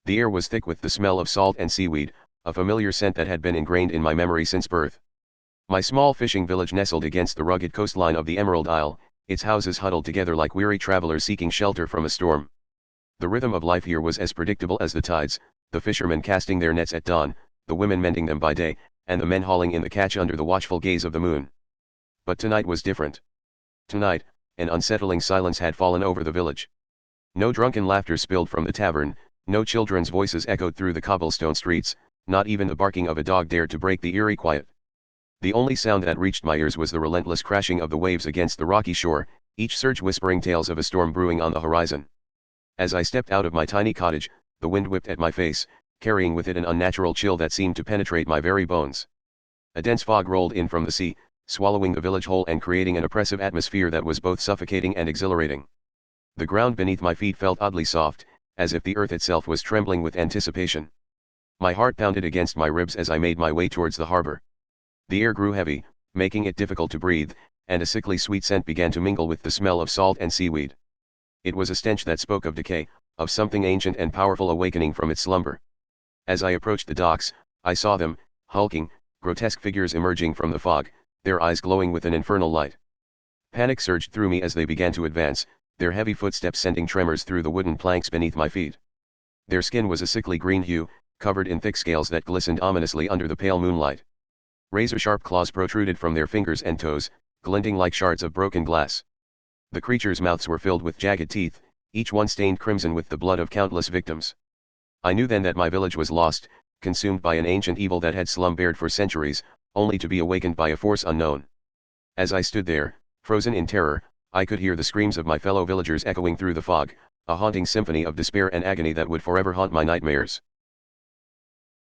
The air was thick with the smell of salt and seaweed, a familiar scent that had been ingrained in my memory since birth. My small fishing village nestled against the rugged coastline of the Emerald Isle, its houses huddled together like weary travelers seeking shelter from a storm. The rhythm of life here was as predictable as the tides, the fishermen casting their nets at dawn, the women mending them by day, and the men hauling in the catch under the watchful gaze of the moon. But tonight was different. Tonight, an unsettling silence had fallen over the village. No drunken laughter spilled from the tavern, no children's voices echoed through the cobblestone streets, not even the barking of a dog dared to break the eerie quiet. The only sound that reached my ears was the relentless crashing of the waves against the rocky shore, each surge whispering tales of a storm brewing on the horizon. As I stepped out of my tiny cottage, the wind whipped at my face, carrying with it an unnatural chill that seemed to penetrate my very bones. A dense fog rolled in from the sea, swallowing the village whole and creating an oppressive atmosphere that was both suffocating and exhilarating. The ground beneath my feet felt oddly soft, as if the earth itself was trembling with anticipation. My heart pounded against my ribs as I made my way towards the harbor. The air grew heavy, making it difficult to breathe, and a sickly sweet scent began to mingle with the smell of salt and seaweed. It was a stench that spoke of decay, of something ancient and powerful awakening from its slumber. As I approached the docks, I saw them, hulking, grotesque figures emerging from the fog, their eyes glowing with an infernal light. Panic surged through me as they began to advance, their heavy footsteps sending tremors through the wooden planks beneath my feet. Their skin was a sickly green hue, covered in thick scales that glistened ominously under the pale moonlight. Razor-sharp claws protruded from their fingers and toes, glinting like shards of broken glass. The creatures' mouths were filled with jagged teeth, each one stained crimson with the blood of countless victims. I knew then that my village was lost, consumed by an ancient evil that had slumbered for centuries, only to be awakened by a force unknown. As I stood there, frozen in terror, I could hear the screams of my fellow villagers echoing through the fog, a haunting symphony of despair and agony that would forever haunt my nightmares.